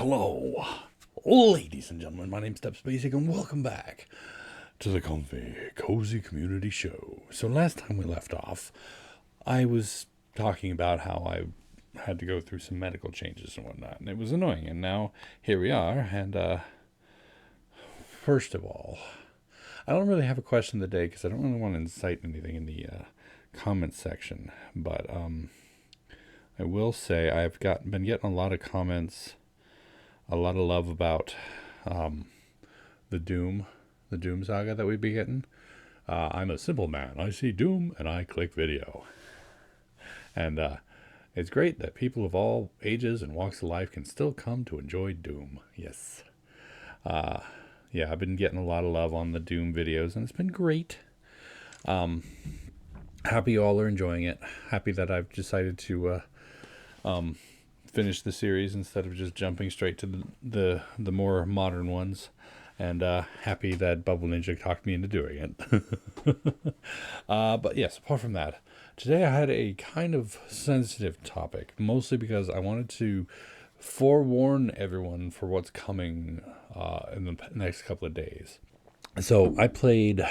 Hello, ladies and gentlemen. My name's StepsBasic, and welcome back to the Comfy Cozy Community Show. So last time we left off, I was talking about how I had to go through some medical changes and whatnot, and it was annoying. And now here we are. And first of all, I don't really have a question of the day because I don't really want to incite anything in the comments section. But I will say I've been getting a lot of comments. A lot of love about the Doom saga that we've been getting. I'm a simple man. I see Doom and I click video. And it's great that people of all ages and walks of life can still come to enjoy Doom. Yes. Yeah, I've been getting a lot of love on the Doom videos, and it's been great. Happy you all are enjoying it. Happy that I've decided to finish the series instead of just jumping straight to the more modern ones, and happy that Bubble Ninja talked me into doing it. But yes, apart from that, today I had a kind of sensitive topic, mostly because I wanted to forewarn everyone for what's coming in the next couple of days. So I played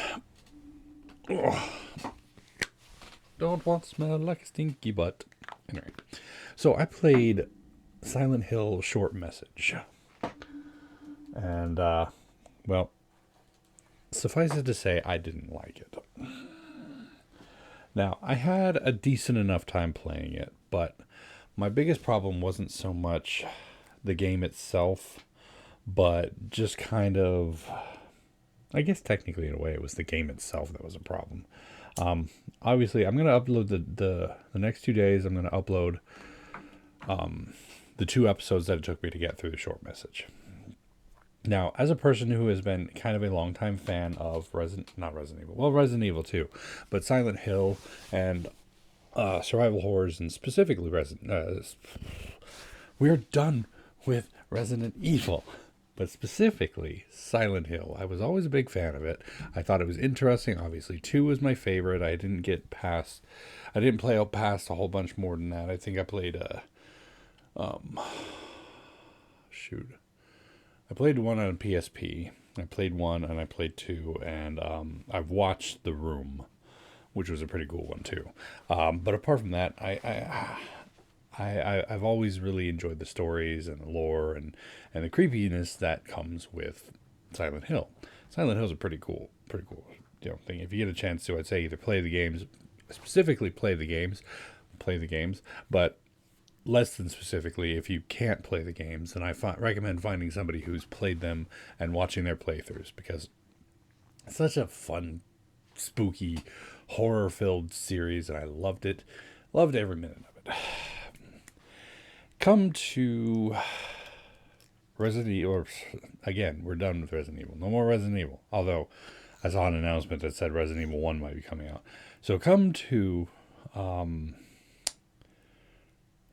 don't want to smell like a stinky butt. Anyway, so I played Silent Hill Short Message. And, well, suffice it to say, I didn't like it. Now, I had a decent enough time playing it, but my biggest problem wasn't so much the game itself, but just kind of, I guess technically in a way it was the game itself that was a problem. Obviously, I'm going to upload the next 2 days. I'm going to upload the 2 episodes that it took me to get through the Short Message. Now, as a person who has been kind of a longtime fan of Resident Evil 2, but Silent Hill and survival horrors, and specifically we're done with Resident Evil. But specifically, Silent Hill. I was always a big fan of it. I thought it was interesting. Obviously, 2 was my favorite. I didn't play out past a whole bunch more than that. I think I played I played 1 on PSP. I played 1 and I played 2, and I've watched The Room, which was a pretty cool one too. But apart from that, I've always really enjoyed the stories and the lore and the creepiness that comes with Silent Hill. Silent Hill is a pretty cool thing. If you get a chance to, I'd say either play the games, specifically play the games, but less than specifically, if you can't play the games, then I recommend finding somebody who's played them and watching their playthroughs, because it's such a fun, spooky, horror-filled series, and I loved it. Loved every minute of it. Come to Resident Evil. Again, we're done with Resident Evil. No more Resident Evil. Although, I saw an announcement that said Resident Evil 1 might be coming out. So come to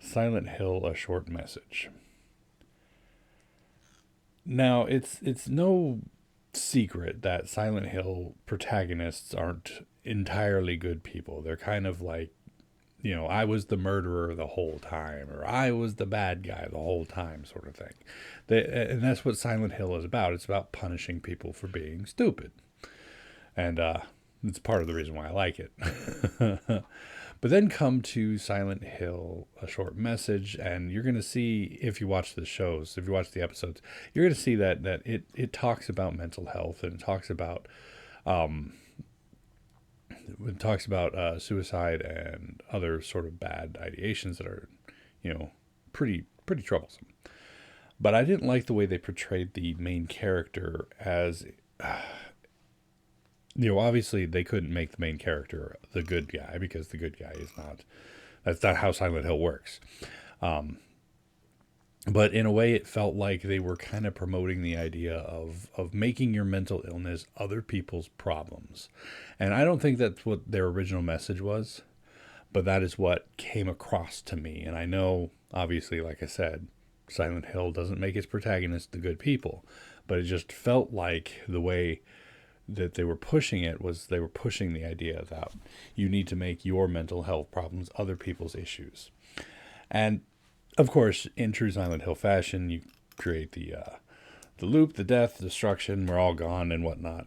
Silent Hill, A Short Message. Now, it's no secret that Silent Hill protagonists aren't entirely good people. They're kind of like, I was the murderer the whole time, or I was the bad guy the whole time, sort of thing. And that's what Silent Hill is about. It's about punishing people for being stupid. And it's part of the reason why I like it. But then come to Silent Hill, A Short Message, and you're going to see, if you watch the shows, if you watch the episodes, you're going to see that it talks about mental health, and it talks about suicide and other sort of bad ideations that are, pretty troublesome. But I didn't like the way they portrayed the main character as, obviously they couldn't make the main character the good guy, because the good guy that's not how Silent Hill works. But in a way, it felt like they were kind of promoting the idea of making your mental illness other people's problems. And I don't think that's what their original message was, but that is what came across to me. And I know, obviously, like I said, Silent Hill doesn't make its protagonists the good people, but it just felt like the way that they were pushing it was they were pushing the idea that you need to make your mental health problems other people's issues. And of course, in true Silent Hill fashion, you create the loop, the death, destruction. We're all gone and whatnot.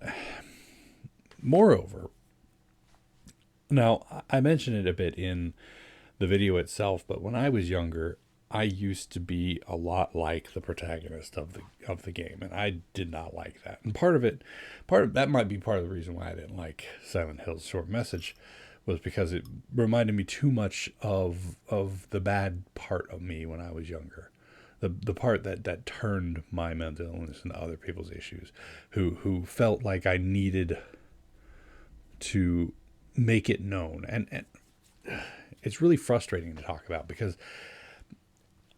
Moreover, now I mentioned it a bit in the video itself, but when I was younger, I used to be a lot like the protagonist of the game, and I did not like that. And part of that might be part of the reason why I didn't like Silent Hill's Short Message, was because it reminded me too much of the bad part of me when I was younger. The part that turned my mental illness into other people's issues, who felt like I needed to make it known. And it's really frustrating to talk about, because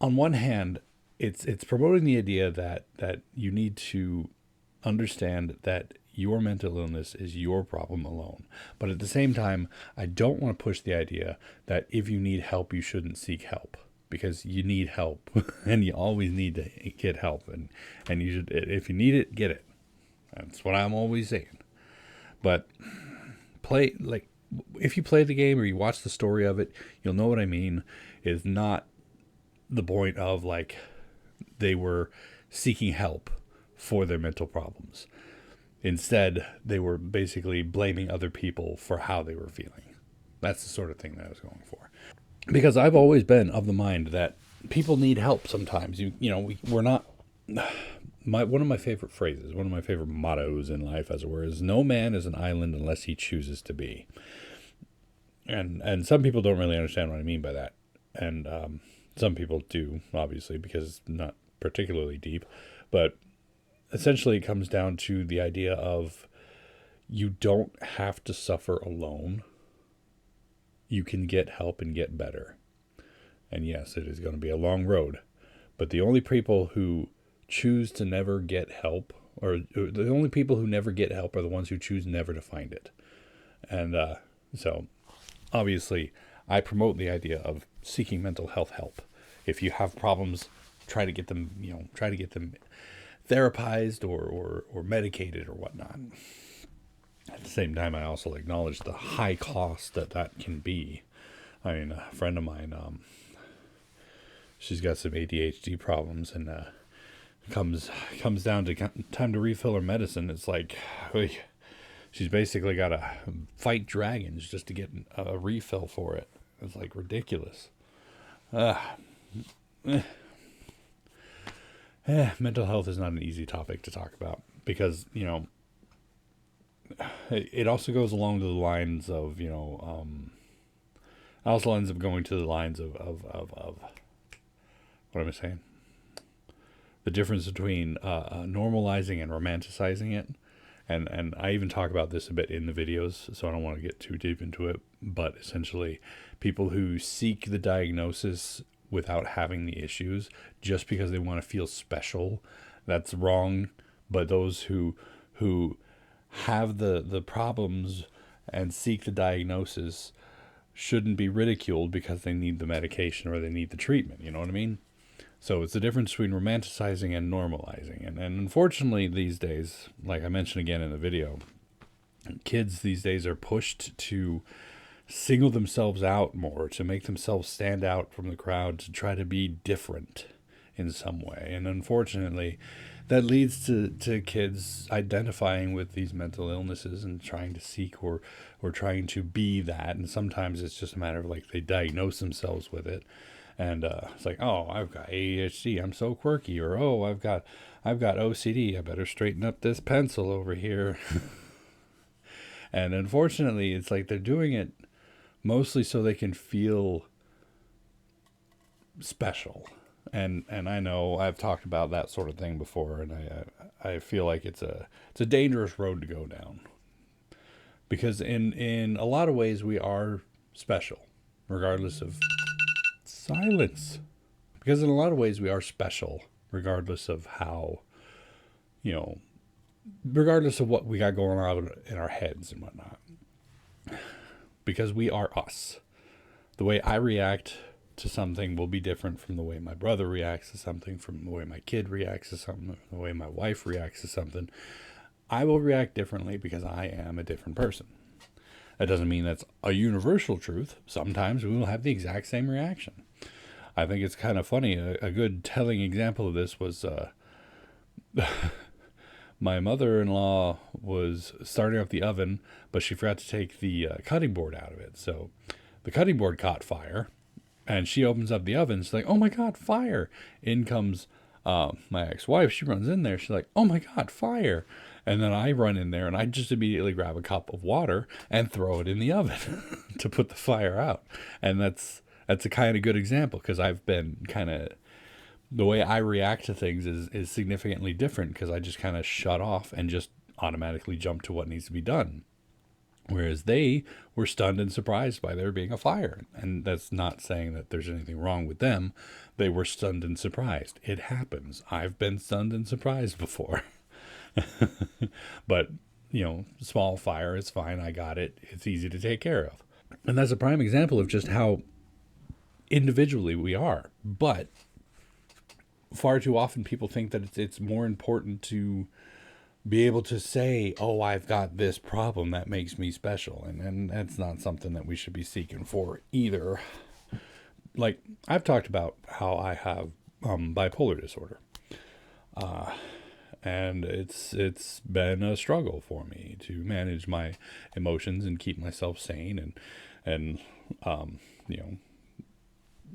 on one hand, it's promoting the idea that you need to understand that your mental illness is your problem alone. But at the same time, I don't want to push the idea that if you need help, you shouldn't seek help, because you need help and you always need to get help. And you should, if you need it, get it. That's what I'm always saying. But if you play the game or you watch the story of it, you'll know what I mean. Is not the point of like they were seeking help for their mental problems. Instead, they were basically blaming other people for how they were feeling. That's the sort of thing that I was going for. Because I've always been of the mind that people need help sometimes. We're not... one of my favorite phrases, one of my favorite mottos in life, as it were, is no man is an island unless he chooses to be. And some people don't really understand what I mean by that. And some people do, obviously, because it's not particularly deep. But essentially it comes down to the idea of you don't have to suffer alone. You can get help and get better. And yes, it is going to be a long road. But the only people who choose to never get help, or the only people who never get help, are the ones who choose never to find it. And so, obviously, I promote the idea of seeking mental health help. If you have problems, try to get them therapized or medicated or whatnot. At the same time, I also acknowledge the high cost that can be. I mean, a friend of mine, she's got some ADHD problems, and comes down to time to refill her medicine. It's like she's basically got to fight dragons just to get a refill for it. It's like ridiculous. Mental health is not an easy topic to talk about, because it also goes along to the lines of also ends up going to the lines of what am I saying? The difference between normalizing and romanticizing it. And I even talk about this a bit in the videos, so I don't want to get too deep into it. But essentially, people who seek the diagnosis without having the issues just because they want to feel special, that's wrong. But those who have the problems and seek the diagnosis shouldn't be ridiculed because they need the medication or they need the treatment. You know what I mean? So it's the difference between romanticizing and normalizing. And unfortunately these days, like I mentioned again in the video, kids these days are pushed to single themselves out more, to make themselves stand out from the crowd, to try to be different in some way. And unfortunately, that leads to kids identifying with these mental illnesses and trying to seek or trying to be that. And sometimes it's just a matter of like they diagnose themselves with it. And it's like, oh, I've got ADHD, I'm so quirky. Or, oh, I've got OCD, I better straighten up this pencil over here. And unfortunately, it's like they're doing it mostly so they can feel special. And I know I've talked about that sort of thing before, and I feel like it's a dangerous road to go down. Because in a lot of ways we are special, regardless of silence. Because in a lot of ways we are special, regardless of how, regardless of what we got going on in our heads and whatnot. Because we are us. The way I react to something will be different from the way my brother reacts to something, from the way my kid reacts to something, the way my wife reacts to something. I will react differently because I am a different person. That doesn't mean that's a universal truth. Sometimes we will have the exact same reaction. I think it's kind of funny. A good telling example of this was my mother-in-law was starting up the oven, but she forgot to take the cutting board out of it. So the cutting board caught fire, and she opens up the oven. She's like, "Oh my God, fire!" In comes my ex-wife. She runs in there. She's like, "Oh my God, fire!" And then I run in there, and I just immediately grab a cup of water and throw it in the oven to put the fire out. And that's a kind of good example, because I've been kind of, the way I react to things is significantly different, because I just kind of shut off and just automatically jump to what needs to be done. Whereas they were stunned and surprised by there being a fire. And that's not saying that there's anything wrong with them. They were stunned and surprised. It happens. I've been stunned and surprised before. But, small fire is fine. I got it. It's easy to take care of. And that's a prime example of just how individually we are. But far too often people think that it's more important to be able to say, "Oh, I've got this problem that makes me special." And that's not something that we should be seeking for either. Like, I've talked about how I have bipolar disorder. And it's been a struggle for me to manage my emotions and keep myself sane and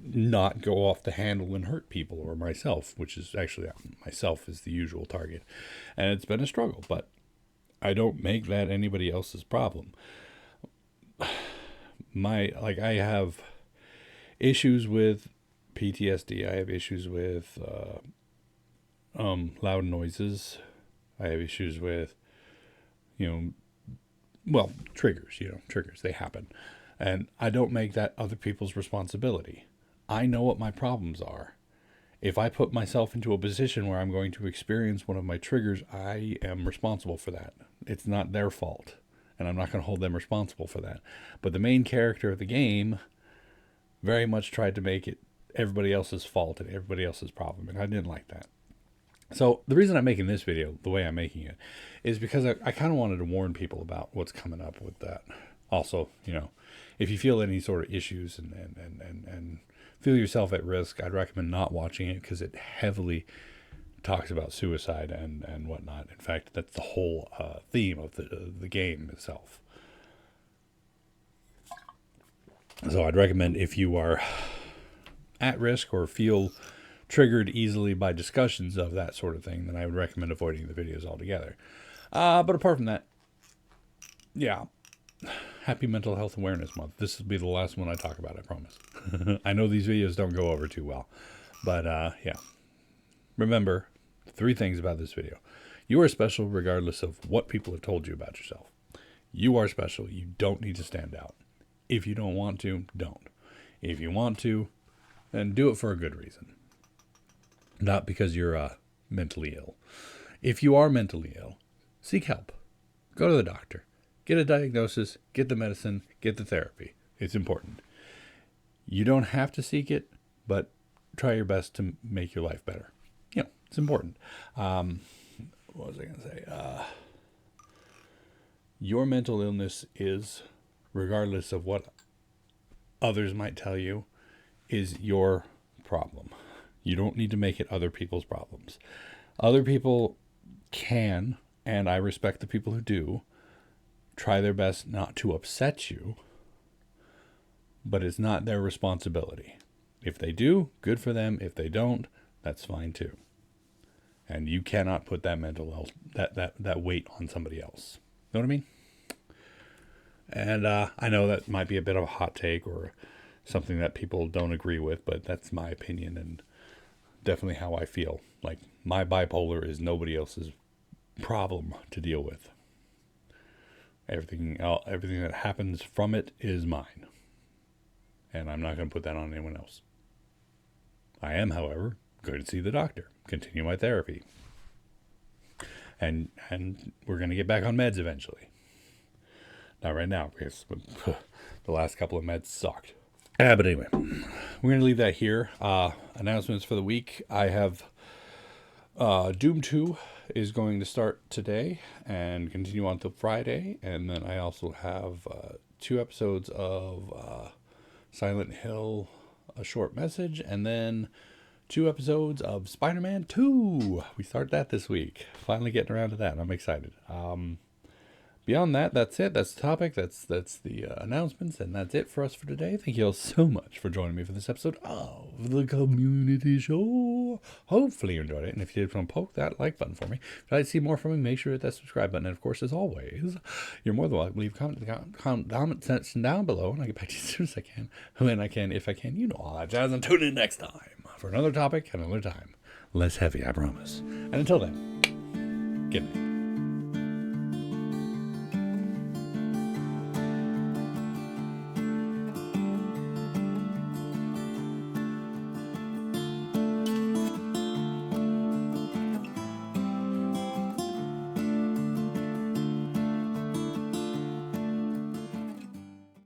not go off the handle and hurt people or myself, which is actually, myself is the usual target. And it's been a struggle, but I don't make that anybody else's problem. I have issues with PTSD. I have issues with loud noises. I have issues with, triggers, they happen. And I don't make that other people's responsibility. I know what my problems are. If I put myself into a position where I'm going to experience one of my triggers, I am responsible for that. It's not their fault, and I'm not going to hold them responsible for that. But the main character of the game very much tried to make it everybody else's fault and everybody else's problem, and I didn't like that. So the reason I'm making this video the way I'm making it is because I kind of wanted to warn people about what's coming up with that. Also, if you feel any sort of issues and feel yourself at risk, I'd recommend not watching it, because it heavily talks about suicide and whatnot. In fact, that's the whole theme of the game itself. So I'd recommend, if you are at risk or feel triggered easily by discussions of that sort of thing, then I would recommend avoiding the videos altogether. But apart from that, yeah. Happy Mental Health Awareness Month. This will be the last one I talk about, I promise. I know these videos don't go over too well, but yeah. Remember 3 things about this video. You are special regardless of what people have told you about yourself. You are special. You don't need to stand out. If you don't want to, don't. If you want to, then do it for a good reason. Not because you're mentally ill. If you are mentally ill, seek help. Go to the doctor. Get a diagnosis, get the medicine, get the therapy. It's important. You don't have to seek it, but try your best to make your life better. It's important. What was I going to say? Your mental illness is, regardless of what others might tell you, is your problem. You don't need to make it other people's problems. Other people can, and I respect the people who do, try their best not to upset you, but it's not their responsibility. If they do, good for them. If they don't, that's fine too. And you cannot put that mental health, that weight on somebody else. Know what I mean? And I know that might be a bit of a hot take or something that people don't agree with, but that's my opinion and definitely how I feel. Like, my bipolar is nobody else's problem to deal with. Everything that happens from it is mine. And I'm not going to put that on anyone else. I am, however, going to see the doctor, continue my therapy. And we're going to get back on meds eventually. Not right now, because the last couple of meds sucked. But anyway, we're going to leave that here. Announcements for the week. I have Doom 2 is going to start today and continue on till Friday. And then I also have 2 episodes of Silent Hill a short message, and then 2 episodes of Spider-Man 2. We start that this week. Finally getting around to that. I'm excited. Beyond that, that's it. That's the topic. That's the announcements, and that's it for us for today. Thank you all so much for joining me for this episode of the Community Show. Hopefully you enjoyed it, and if you did, want to poke that like button for me. If you'd like to see more from me, make sure to hit that subscribe button. And of course, as always, you're more than welcome to leave a comment in the comment section down below, and I'll get back to you as soon as I can. When I can, if I can, you know all that jazz. And tune in next time for another topic and another time. Less heavy, I promise. And until then, good night.